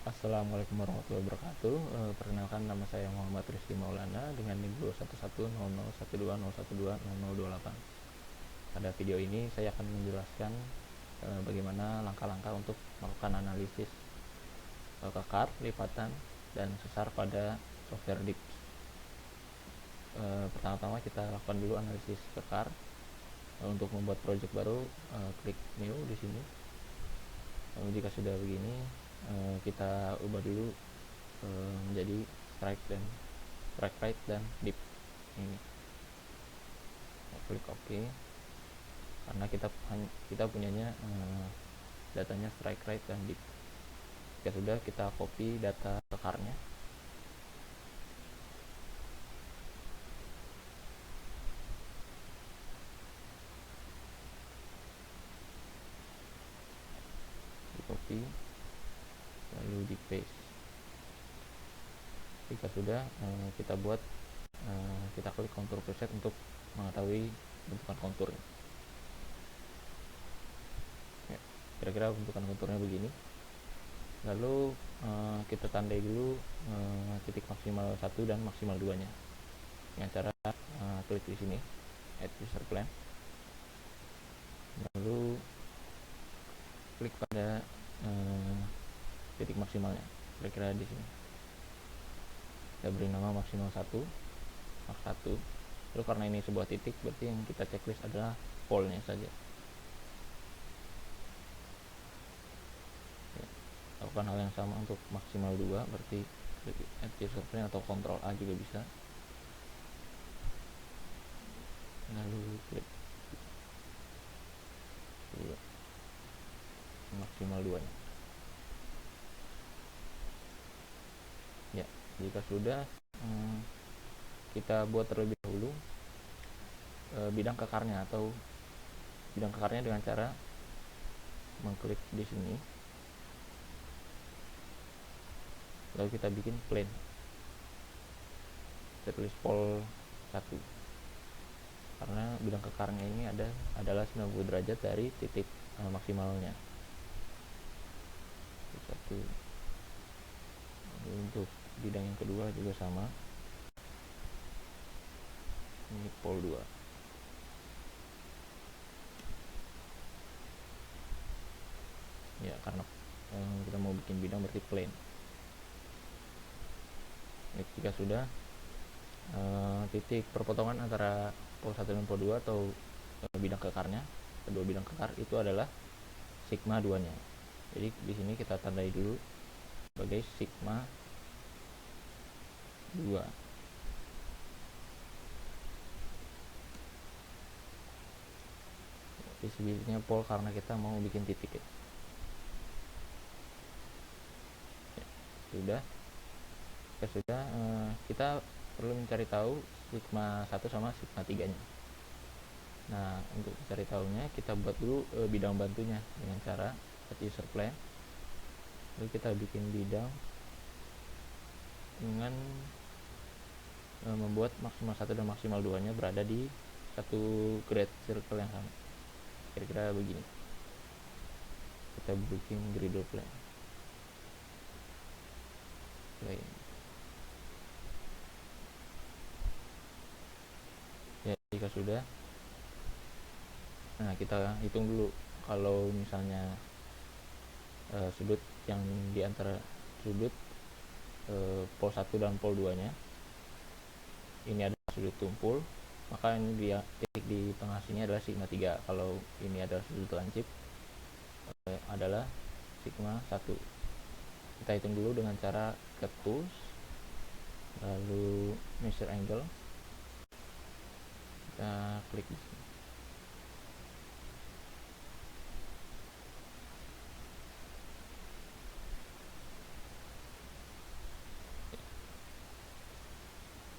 Assalamualaikum warahmatullahi wabarakatuh. Perkenalkan, nama saya Muhammad Rizky Maulana dengan NIM 21100120120120028. Pada video ini saya akan menjelaskan bagaimana langkah-langkah untuk melakukan analisis kekar, lipatan, dan sesar pada software DIP. Pertama-tama kita lakukan dulu analisis kekar. Untuk membuat project baru, klik new di sini. Jika sudah begini, kita ubah dulu menjadi strike right dan deep ini. Klik OK karena kita punyanya datanya strike right dan deep. Jika sudah, kita copy data kekarnya. Di copy lalu di paste. Jika sudah, kita klik contour preset untuk mengetahui bentukan konturnya. Kira-kira bentukan konturnya begini. Lalu kita tandai dulu titik maksimal 1 dan maksimal 2 nya dengan cara klik di sini add user plan, lalu klik pada titik maksimalnya, kira-kira di sini. Kita beri nama maksimal 1, max 1. Lalu karena ini sebuah titik, berarti yang kita checklist adalah pole-nya saja. Lakukan hal yang sama untuk maksimal 2, berarti klik add user plan atau Ctrl A juga bisa. Lalu klik maksimal 2 nya. Ya, jika sudah, kita buat terlebih dahulu bidang kekarnya dengan cara mengklik di sini, lalu kita bikin plane. Kita tulis pole 1 karena bidang kekarnya ini adalah 90 derajat dari titik maksimalnya. 1. Untuk bidang yang kedua juga sama, ini pole 2. Ya, karena kita mau bikin bidang berarti plane. Jika sudah, titik perpotongan antara pole 1 dan pole 2 atau bidang kekarnya, kedua bidang kekar itu adalah sigma 2 nya. Jadi di sini kita tandai dulu sebagai sigma 2. Visibility-nya pole karena kita mau bikin titik ya. Sudah. Kita perlu mencari tahu sigma 1 sama sigma 3 nya. Nah, untuk mencari tahunya, kita buat dulu bidang bantunya dengan cara add user plan. Lalu kita bikin bidang dengan membuat maksimal 1 dan maksimal 2 nya berada di satu grid circle yang sama. Kira-kira begini. Kita bikin griddle plan. Ya, jika sudah, nah kita hitung dulu kalau misalnya sudut yang di antara sudut pole 1 dan pole 2 nya ini adalah sudut tumpul, maka ini titik di tengah sini adalah sigma 3. Kalau ini adalah sudut lancip, adalah sigma 1. Kita hitung dulu dengan cara cut tools, lalu measure angle, kita klik di sini.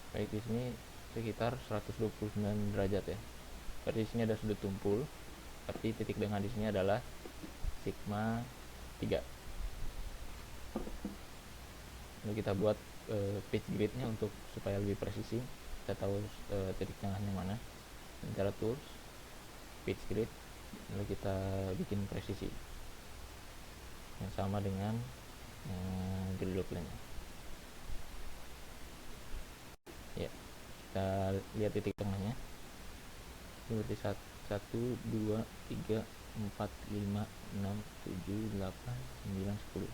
Baik, di sini sekitar 129 derajat ya. Berarti di sini ada sudut tumpul. Berarti titik tengah di sini adalah sigma 3. Lalu kita buat pitch gridnya untuk supaya lebih presisi. Kita tahu titik tengahnya mana. Dengan cara tools, pitch grid, lalu kita bikin presisi yang sama dengan griddle plane-nya. Ya, kita lihat titik tengahnya. Ini berarti 1, 2, 3, 4, 5, 6, 7, 8, 9, 10.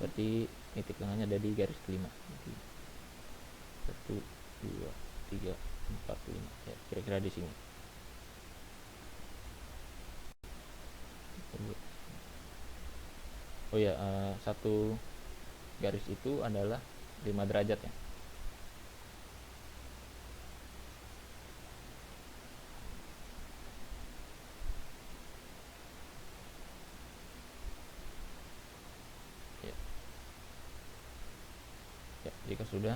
Berarti titik tengahnya ada di garis kelima. 1, 2, 3, 4, 5. Ya, kira-kira di sini. Oh ya, satu garis itu adalah 5 derajat ya. Ya, jika sudah,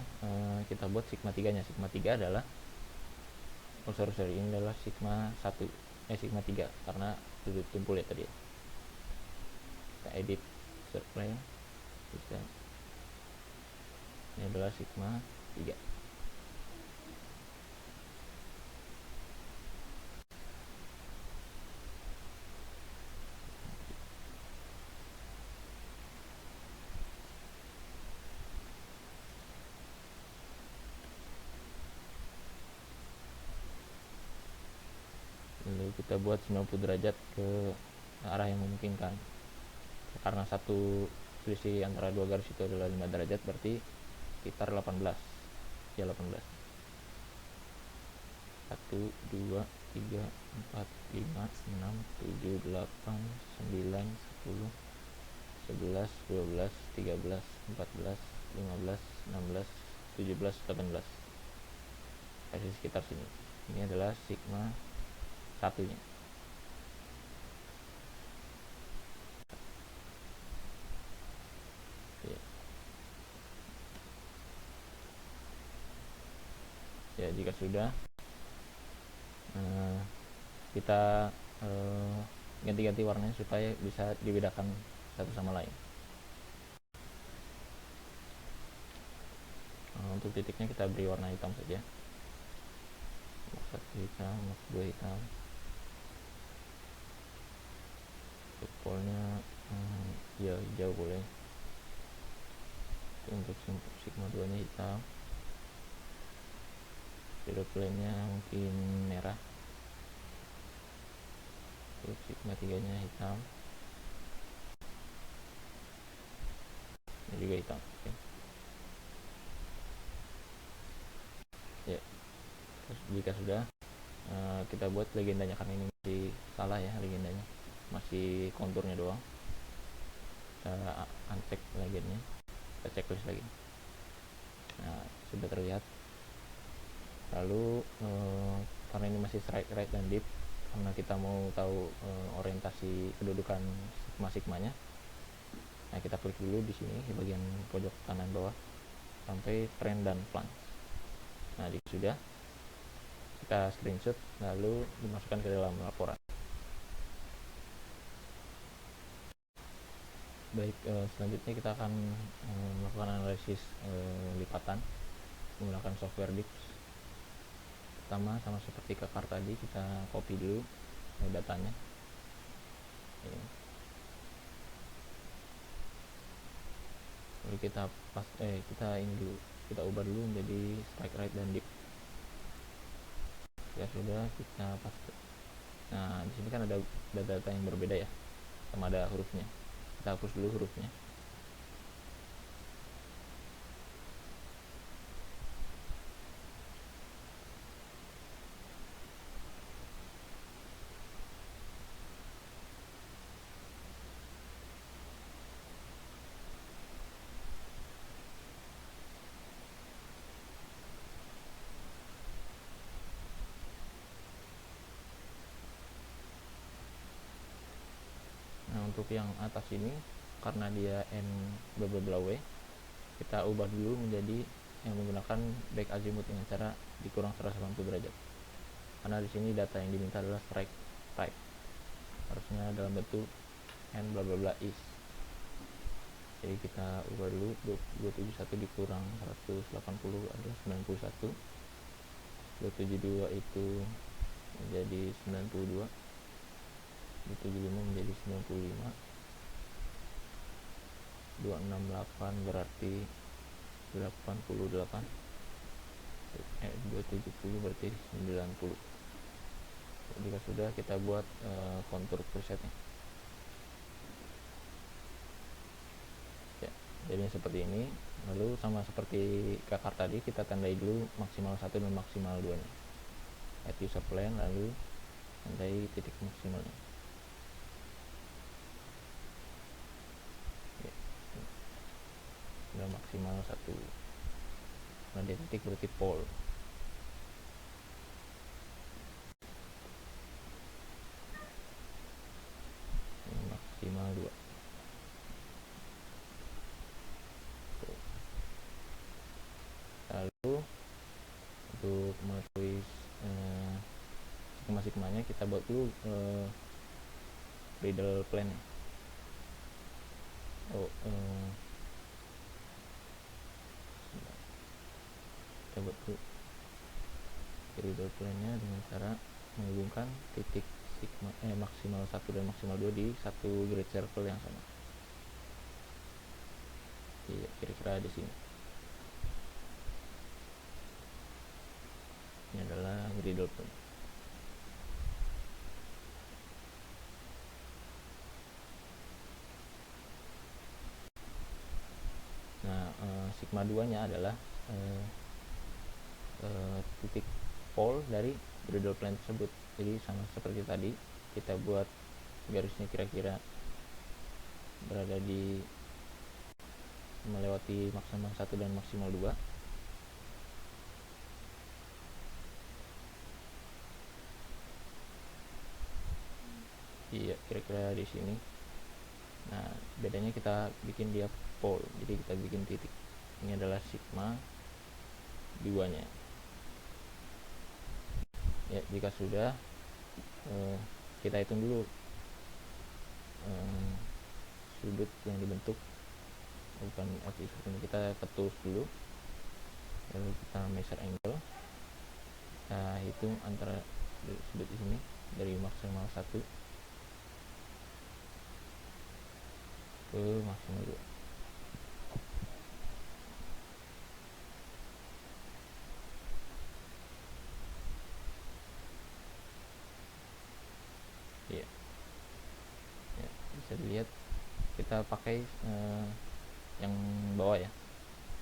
kita buat sigma 3-nya. Sigma 3 adalah sorry, ini adalah sigma 1, sigma 3 karena sudut tumpul ya tadi ya. Kita edit plane, bisa. Ini adalah sigma 3. Lalu kita buat 90 derajat ke arah yang memungkinkan. Karena satu selisih antara dua garis itu adalah 5 derajat, berarti sekitar 18. Ya, 18. 1, 2, 3, 4, 5, 6, 7, 8, 9, 10, 11, 12, 13, 14, 15, 16, 17, 18. Kasih sekitar sini. Ini adalah sigma 1-nya. Ya, jika sudah, kita ganti-ganti warnanya supaya bisa dibedakan satu sama lain. Untuk titiknya kita beri warna hitam saja. Box 1 hitam, box 2 hitam. Untuk polnya ya hijau boleh. Untuk sigma 2 nya hitam. Zero plane-nya mungkin merah. Untuk sigma 3 nya hitam. Ini juga hitam. Okay. Ya, terus jika sudah, kita buat legendanya, karena ini masih salah ya legendanya, masih konturnya doang. Kita uncheck legendnya, kita checklist lagi. Nah, sudah terlihat. Lalu karena ini masih strike right dan deep, karena kita mau tahu orientasi kedudukan sigma-sigmanya, nah kita klik dulu di sini di bagian pojok kanan bawah sampai trend dan flange. Nah, jika sudah, kita screenshot lalu dimasukkan ke dalam laporan. Baik, selanjutnya kita akan melakukan analisis lipatan menggunakan software Dips. Pertama, sama seperti ke card tadi, kita copy dulu datanya. Ini. Lalu kita ini dulu, kita ubah dulu menjadi strike right dan dip. Ya sudah, kita paste. Nah, di sini kan ada data-data yang berbeda ya, sama ada hurufnya. Kita hapus dulu hurufnya. Nah, untuk yang atas ini, karena dia n bla bla w, kita ubah dulu menjadi yang menggunakan back azimuth dengan cara dikurang 180 derajat. Karena di sini data yang diminta adalah strike type, harusnya dalam bentuk n bla bla bla is. Jadi kita ubah dulu, 271 dikurang 180 adalah 91, 272 itu menjadi 92, 275 menjadi 95, 268 berarti 88, 270 berarti 90. Jika sudah, kita buat kontur presetnya ya, jadinya seperti ini. Lalu sama seperti kakak tadi, kita tandai dulu maksimal 1 dan maksimal 2 nya. Add user plan, lalu tandai titik maksimalnya ya. Udah maksimal 1, nah di titik berarti pol. Maksimal 2. Lalu untuk mengetahui sigma-sigmanya, kita buat dulu riddle plan. Kita buat dulu riddle plan-nya dengan cara menghubungkan titik sigma maksimal 1 dan maksimal 2 di satu grid circle yang sama. Iya, kira-kira di sini. Ini adalah riddle plan. Nah, sigma 2 nya adalah titik pol dari riddle plan tersebut. Jadi sama seperti tadi, kita buat garisnya kira-kira berada di melewati maksimal 1 dan maksimal 2. Iya, kira-kira di sini. Nah, bedanya kita bikin dia pol, jadi kita bikin titik. Ini adalah sigma 2 nya ya. Jika sudah, kita hitung dulu sudut yang dibentuk, bukan kita ketus dulu, lalu kita measure angle, kita hitung antara sudut di sini dari maksimal 1 ke maksimal 2. Iya. Ya, bisa dilihat kita pakai yang bawah ya.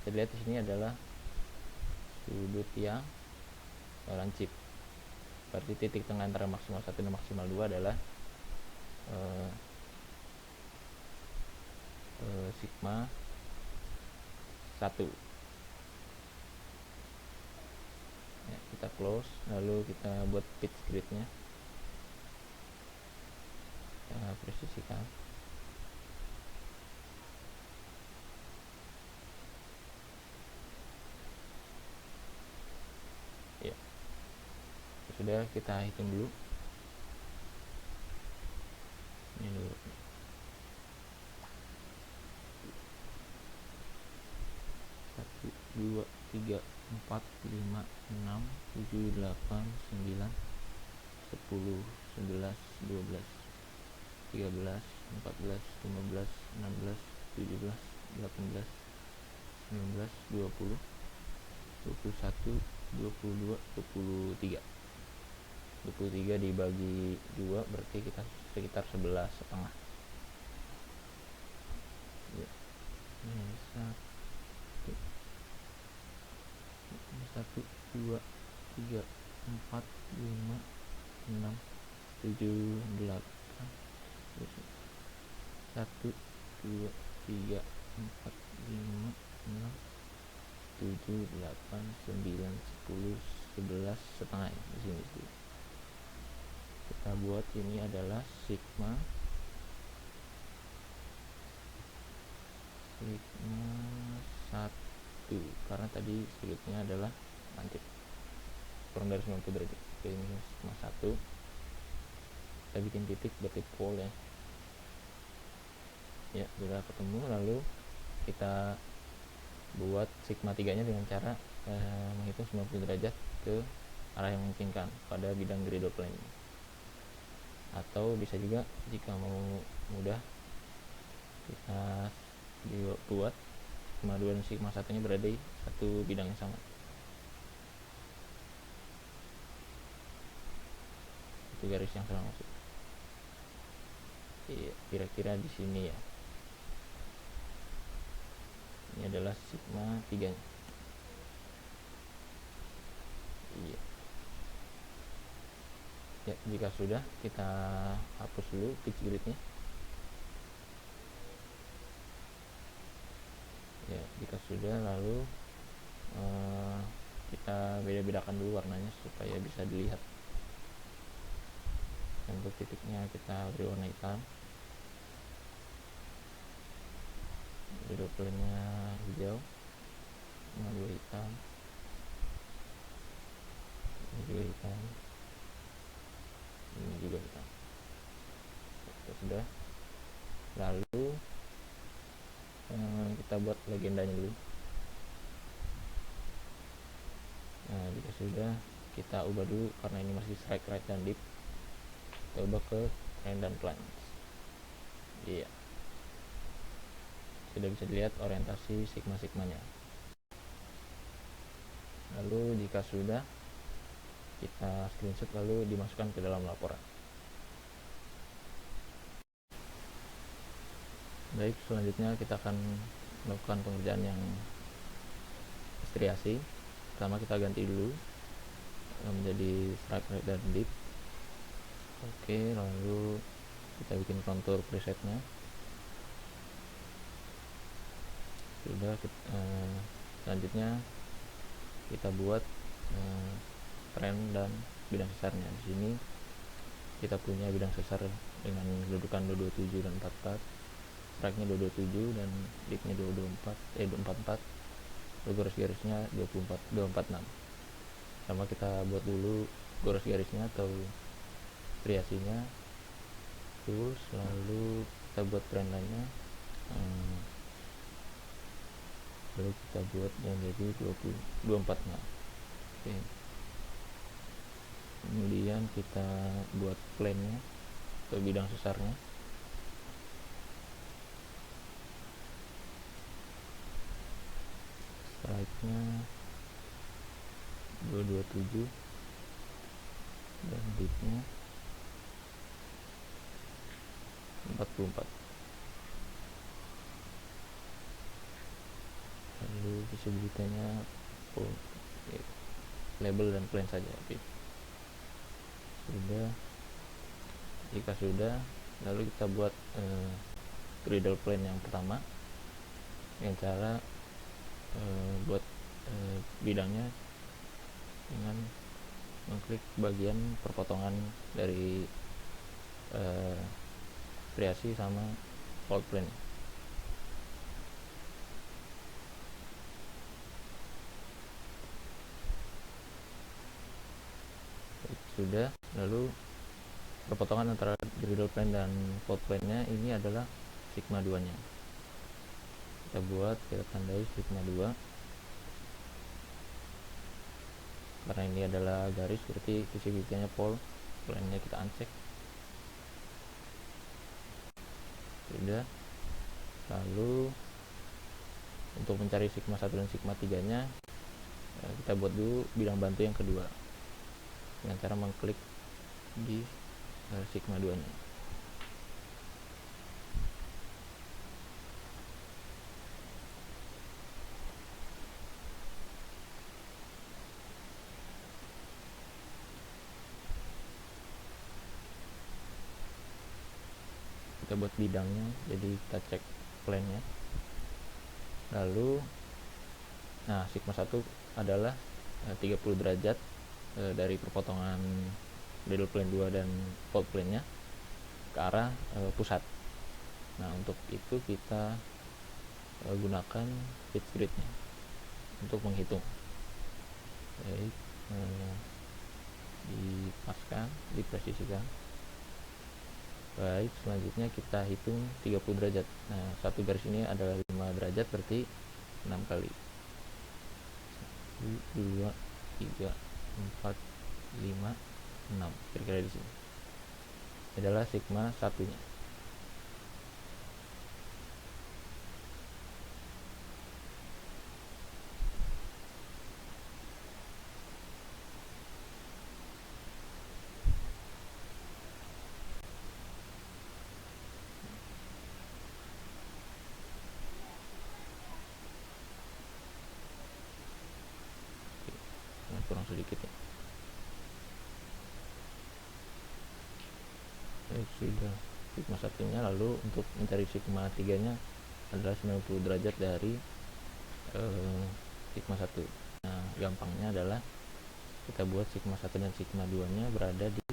Bisa dilihat di sini adalah sudut yang lancip. Berarti titik tengah antara maksimal 1 dan maksimal 2 adalah sigma 1 ya. Kita close, lalu kita buat pitch gridnya, kita presisikan. Ya, sudah, kita hitung dulu. Ini dulu 1, 2, 3, 4, 5, 6, 7, 8, 9, 10, 11, 12, 13, 14, 15, 16, 17, 18, 19, 20, 21, 22, 23. 23 dibagi 2 berarti kita sekitar 11,5 ya. Ini 1, 2, 3, 4, 5, 6, 7, 8, 1, 2, 3, 4, 5, 6, 7, 8, 9, 10, 11 setengah ya, di sini. Kita buat ini adalah sigma 1, karena tadi sudutnya adalah lancip kurang dari 90 derajat. Oke, ini sigma 1. Kita bikin titik berarti pol ya. Ya, sudah ketemu. Lalu kita buat sigma 3 nya dengan cara menghitung 90 derajat ke arah yang memungkinkan pada bidang griddle plane. Atau bisa juga jika mau mudah, kita buat sigma 2 dan sigma 1 nya berada di satu bidang yang sama. Itu garis yang saya maksud. Iya, kira-kira di sini ya. Ini adalah sigma 3 nya. Iya. Ya, jika sudah, kita hapus dulu pitch grid-nya. Ya, jika sudah, lalu kita beda-bedakan dulu warnanya supaya bisa dilihat. Untuk titiknya kita beri warna hitam, middle plane-nya hijau, sama 2 hitam, ini juga hitam, ini juga hitam. Itu sudah. Lalu kita buat legendanya dulu. Nah, jika sudah, kita ubah dulu karena ini masih strike, right, dan deep. Kita ubah ke trend dan plunge. Iya, sudah bisa dilihat orientasi sigma-sigmanya. Lalu jika sudah, kita screenshot lalu dimasukkan ke dalam laporan. Baik, selanjutnya kita akan melakukan pengerjaan yang striasi. Pertama kita ganti dulu menjadi strike, right, dan deep. Oke, lalu kita bikin kontur presetnya. Sudah, selanjutnya kita buat trend dan bidang sesarnya. Di sini kita punya bidang sesar dengan kedudukan 227 dan 44, strike-nya 227 dan deep-nya 244, garis-garisnya 246. Sama kita buat dulu garis-garisnya atau striasinya, terus lalu kita buat trend line-nya, lalu kita buat yang jadi 246. Oke. Kemudian kita buat plane-nya atau bidang sesarnya. Strike-nya 227 dan deep-nya 44. Lalu visibility-nya label dan plane saja. Sudah. Jika sudah, lalu kita buat griddle plane yang pertama dengan cara buat bidangnya dengan mengklik bagian perpotongan dari striasi sama fault plane. Sudah, lalu perpotongan antara griddle plane dan fault plane-nya ini adalah sigma 2 nya. Kita buat, kita tandai sigma 2 karena ini adalah garis, berarti visibility-nya pole, plane-nya kita uncheck. Sudah. Lalu untuk mencari sigma 1 dan sigma 3 nya kita buat dulu bidang bantu yang kedua dengan cara mengklik di sigma 2 nya. Kita buat bidangnya, jadi kita cek plane-nya. Lalu sigma 1 adalah 30 derajat dari perpotongan griddle plane 2 dan fault plane-nya ke arah pusat. Nah, untuk itu kita gunakan pitch grid-nya untuk menghitung. Baik, dipaskan, dipresisikan. Baik, selanjutnya kita hitung 30 derajat. Nah, satu garis ini adalah 5 derajat, berarti 6 kali. 1, 2, 3, 4, 5, 6. Kira-kira di sini. Ini adalah sigma 1 nya. sedikit ya. Sudah sigma satunya, lalu untuk mencari sigma 3 nya adalah 90 derajat dari sigma 1. Nah, gampangnya adalah kita buat sigma 1 dan sigma 2 nya berada di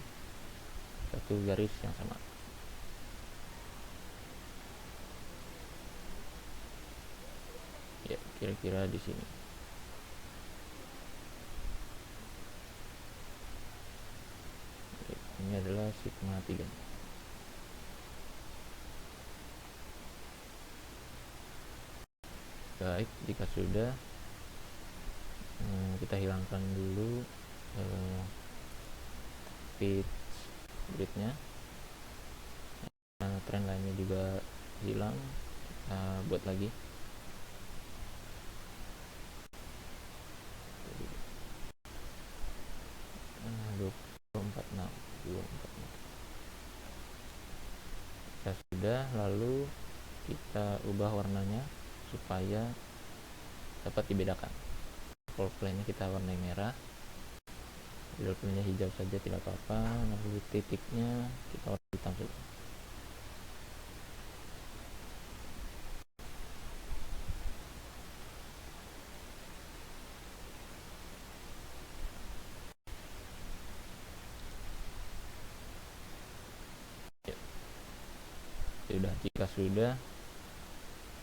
satu garis yang sama. Ya, kira-kira di sini. Ini adalah sigma 3. Baik, jika sudah, kita hilangkan dulu pitch gridnya. Trend lainnya juga hilang, kita buat lagi. Jika sudah, lalu kita ubah warnanya supaya dapat dibedakan. Full plane-nya kita warnai merah, middle plane-nya hijau saja tidak apa-apa, lalu titiknya kita warna hitam saja. Sudah, jika sudah,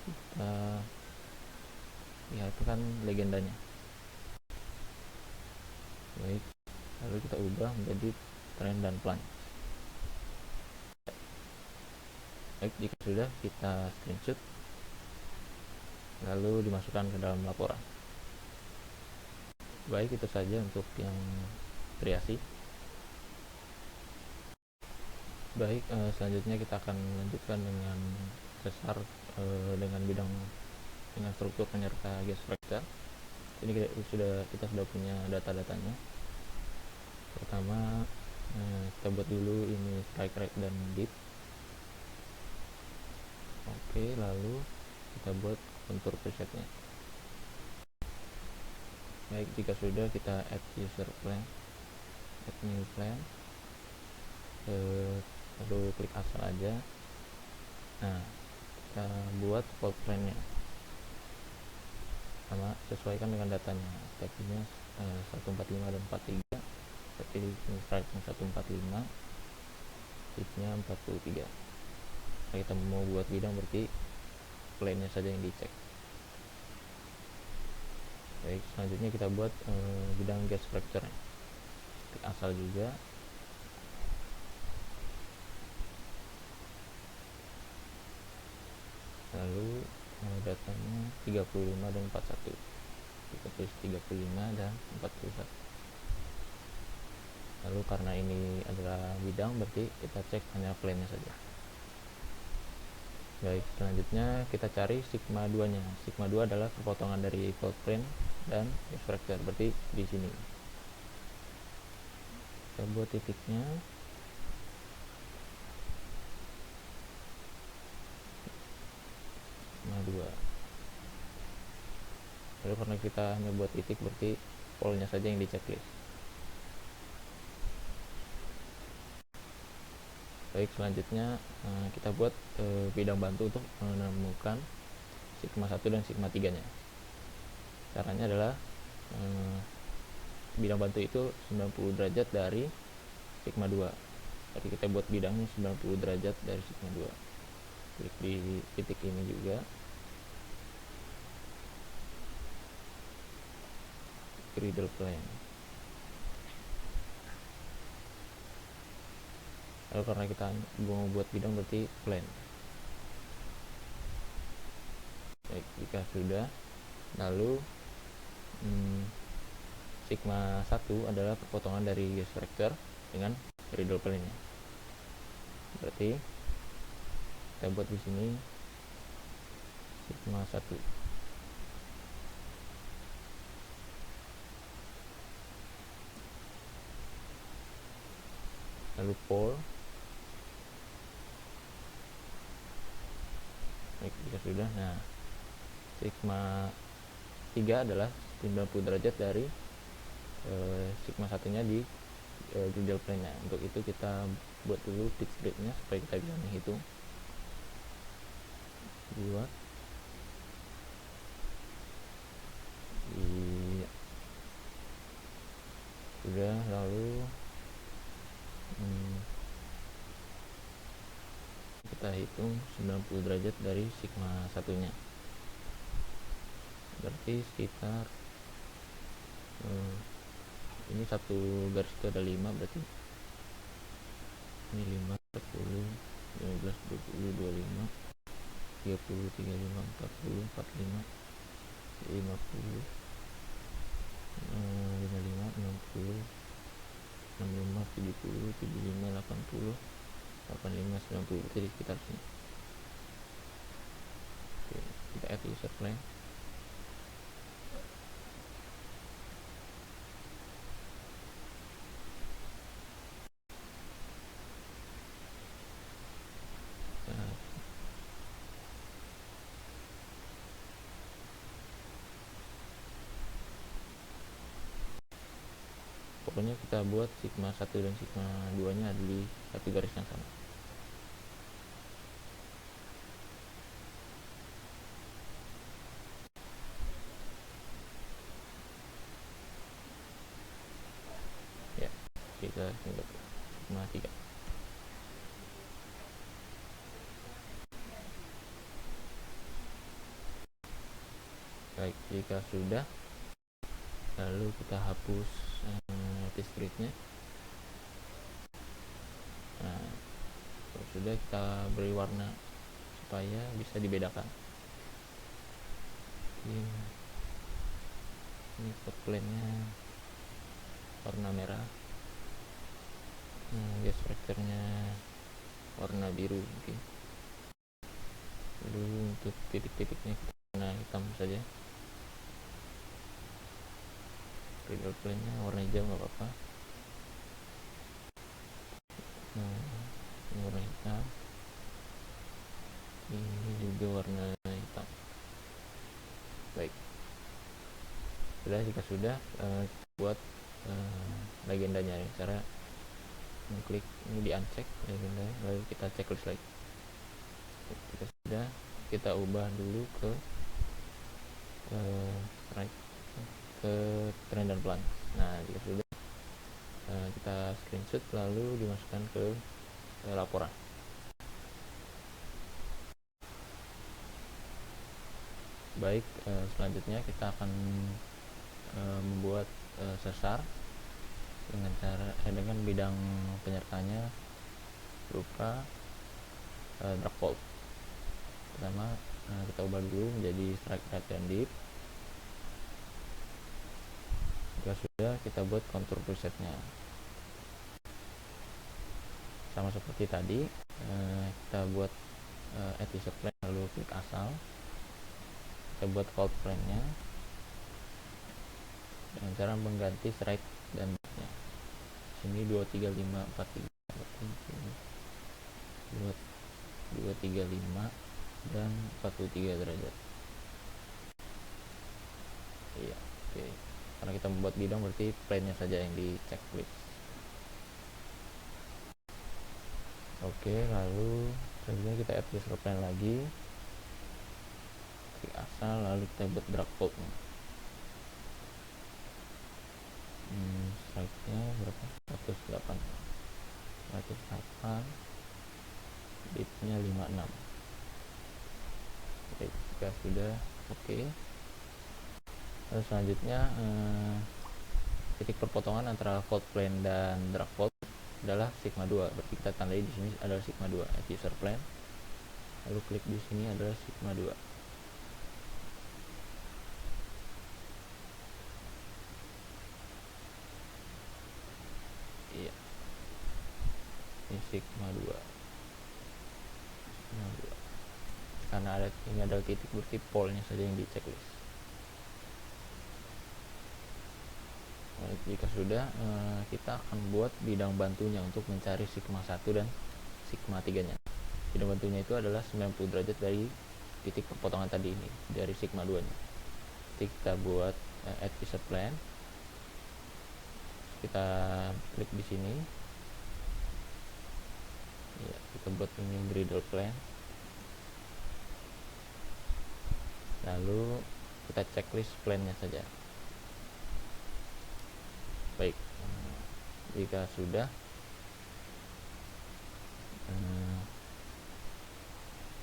kita lihat kan legendanya. Baik, lalu kita ubah menjadi trend dan plunge. Baik, jika sudah, kita screenshot lalu dimasukkan ke dalam laporan. Baik, itu saja untuk yang variasi. Baik, selanjutnya kita akan lanjutkan dengan sesar dengan bidang dengan struktur penyerta gas fractal. Ini kita sudah punya data-datanya. Pertama, kita buat dulu ini strike rate dan dip. Oke, lalu kita buat kontur presetnya. Baik, jika sudah, kita add user plan, add new plan, lalu klik asal aja. Nah, kita buat plot plan-nya sama, sesuaikan dengan datanya. Tapi-nya 145 dan 43, tapi ini strike 145, tipnya 43. Nah, kita mau buat bidang berarti plane-nya saja yang dicek. Baik, selanjutnya kita buat bidang gas fracture, klik asal juga. Lalu datanya 35 dan 41, kita tulis 35 dan 41. Lalu karena ini adalah bidang, berarti kita cek hanya plane-nya saja. Baik, selanjutnya kita cari sigma 2 nya. Sigma 2 adalah perpotongan dari plot plane dan gas fracture, berarti di sini. Kita buat titiknya. Sigma 2. Lalu karena kita hanya buat titik, berarti polnya saja yang di checklist. Baik, selanjutnya kita buat bidang bantu untuk menemukan sigma 1 dan sigma 3 nya. Caranya adalah bidang bantu itu 90 derajat dari sigma 2. Jadi kita buat bidangnya 90 derajat dari sigma 2. Klik di titik ini juga. Griddle plane. Lalu karena kita mau buat bidang, berarti plane. Baik, jika sudah, lalu sigma 1 adalah perpotongan dari gas fracture dengan griddle plane-nya. Berarti kita buat di sini sigma 1. Lalu pole. Baik, jika sudah, nah sigma 3 adalah 90 derajat dari sigma satunya di griddle plane nya. Untuk itu kita buat dulu pitch grid nya supaya kita bisa menghitung. Buat iya, sudah. Lalu kita hitung 90 derajat dari sigma satunya, berarti sekitar ini satu garis itu ada 5, berarti ini 5, 10, 15, 20, 25, 30, 35, 40, 45, 50, 55, 60, 65, 70, 75, 80, 85, 90, jadi sekitar sini. Oke, kita add user plan. Pokoknya kita buat sigma 1 dan sigma 2 nya ada di satu garis yang sama. Ya, kita tinggal sigma 3. Baik, jika sudah, lalu kita hapus pitch grid-nya. Nah, kalau sudah, kita beri warna supaya bisa dibedakan. Ini plot plane-nya warna merah, gas vector-nya warna biru mungkin. Lalu untuk titik-titiknya kita warna hitam saja. Griddle plane-nya warna hijau nggak apa-apa. Ini warna hitam, ini juga warna hitam. Baik, jika sudah, kita buat legendanya. Cara mengklik ini di uncheck legenda, lalu kita checklist lagi. Jika sudah, kita ubah dulu ke trend dan plan. Nah, jika sudah, kita screenshot lalu dimasukkan ke laporan. Baik, selanjutnya kita akan membuat sesar dengan bidang penyertanya berupa drag fold. Pertama, kita ubah dulu menjadi strike right dan deep. Jika sudah, kita buat contour presetnya sama seperti tadi. Kita buat add user plan, lalu klik asal. Kita buat fold plan nya dengan cara mengganti strike dan deep-nya. Sini 23543, 235 dan 43 derajat. Iya, oke. Karena kita membuat bidang, berarti plane-nya saja yang di checklist. Oke, lalu selanjutnya kita add user plan lagi, klik asal, lalu kita buat drag fold nya. Strike nya berapa? 108, deep nya 56. Oke, jika sudah, oke. Lalu selanjutnya, titik perpotongan antara fold plane dan drag fold adalah sigma 2. Berarti kita tandai di sini adalah sigma 2. Add user plan, lalu klik di sini adalah sigma 2. Iya, ini sigma 2. Karena ini adalah titik, berarti polnya saja yang di checklist. Jika sudah, kita akan buat bidang bantunya untuk mencari sigma 1 dan sigma 3 nya. Bidang bantunya itu adalah 90 derajat dari titik perpotongan tadi ini, dari sigma 2 nya. Jadi kita buat add user plan, kita klik di sini ya, kita buat ini griddle plan, lalu kita checklist plannya saja. Baik, jika sudah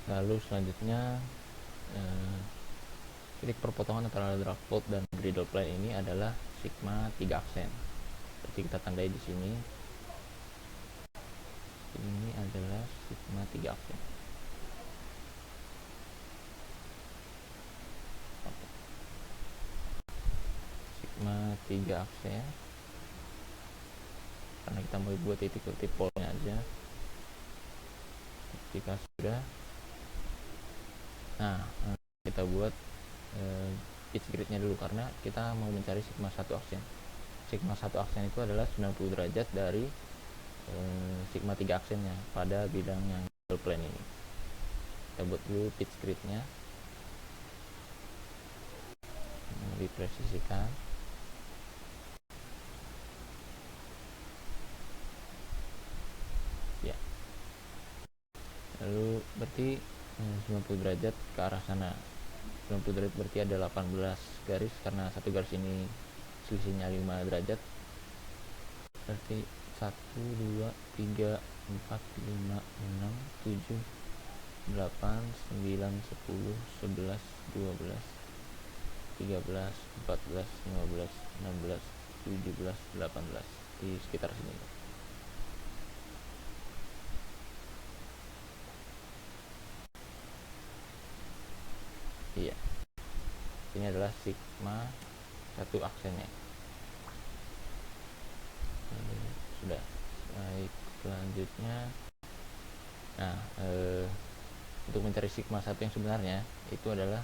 lalu selanjutnya titik perpotongan antara drag plot dan griddle plan ini adalah sigma 3 aksen. Seperti kita tandai di sini, ini adalah sigma 3 aksen. Sigma 3 aksen karena kita mau buat titik-titik polnya aja. Jika sudah, nah kita buat pitch gridnya dulu karena kita mau mencari sigma 1 aksen. Sigma 1 aksen itu adalah 90 derajat dari sigma 3 aksennya pada bidang yang griddle plan ini. Kita buat dulu pitch gridnya, dipresisikan. Ya, lalu berarti 90 derajat ke arah sana. 90 derajat berarti ada 18 garis, karena satu garis ini selisihnya 5 derajat, berarti 1, 2, 3, 4, 5, 6, 7, 8, 9, 10, 11, 12, 13, 14, 15, 16, 17, 18, di sekitar sini. Iya, ini adalah sigma 1 aksennya. Sudah. Baik, selanjutnya nah untuk mencari sigma 1 yang sebenarnya itu adalah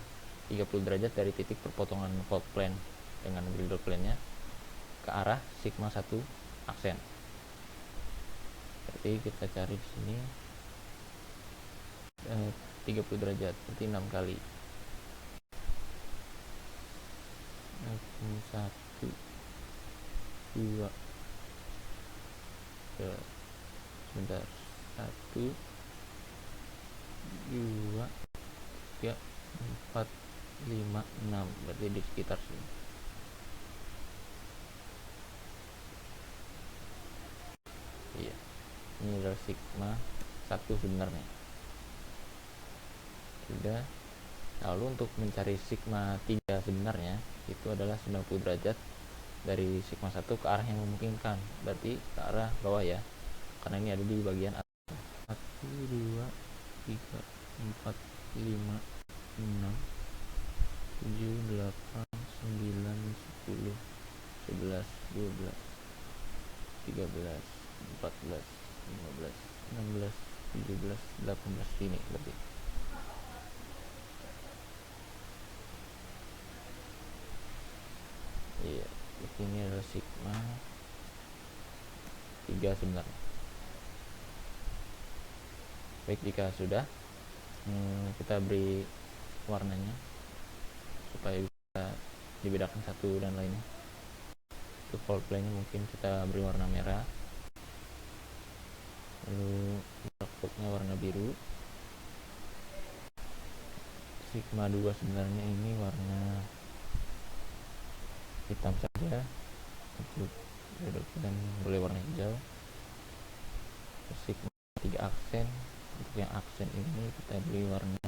30 derajat dari titik perpotongan fault plane dengan griddle plane-nya ke arah sigma 1 aksen. Berarti kita cari di sini 30 derajat berarti 6 kali. 1, 2, sebentar, 1, 2, 3, 4, 5, 6, berarti di sekitar sini. Iya, ini adalah sigma 1 sebenarnya. Sudah. Lalu untuk mencari sigma 3 sebenarnya itu adalah 90 derajat dari sigma 1 ke arah yang memungkinkan, berarti ke arah bawah ya, karena ini ada di bagian atas. 1, 2, 3, 4, 5, 6, 7, 8, 9, 10, 11, 12, 13, 14, 15, 16, 17, 18, sini berarti. Iya, ini adalah sigma 3 sebenarnya. Baik, jika sudah kita beri warnanya supaya bisa dibedakan satu dan lainnya. Untuk fault plane-nya mungkin kita beri warna merah, lalu outputnya warna biru. Sigma 2 sebenarnya ini warna hitam saja, untuk dan boleh warna hijau. Sigma 3 aksen, untuk yang aksen ini kita beri warna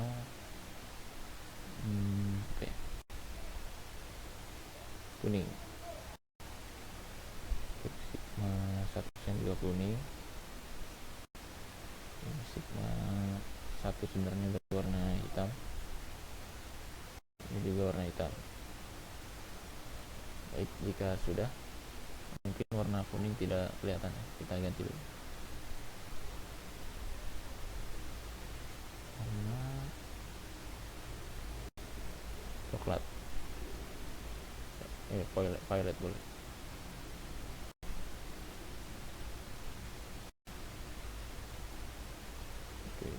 kuning. Untuk sigma 1 aksen juga kuning. Sigma 1 sebenarnya berwarna hitam, ini juga warna hitam. Baik, jika sudah, mungkin warna kuning tidak kelihatan, kita ganti dulu warna coklat, violet boleh. Oke,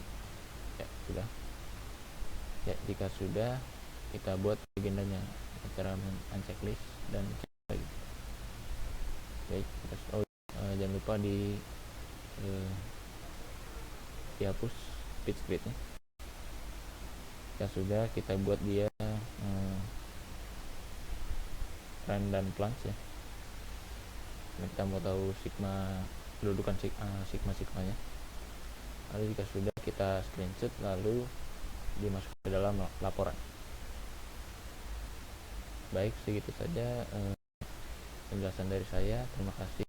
ya sudah. Ya, jika sudah, kita buat agendanya, cara men-checklist dan cek lagi. Baik, jangan lupa dihapus speed scriptnya. Ya sudah, kita buat dia trend dan plunge ya. Nah, kita mau tahu sigma, kedudukan sigma-sigmanya. Lalu jika sudah, kita screenshot lalu dimasukkan ke dalam laporan. Baik, segitu saja penjelasan dari saya. Terima kasih.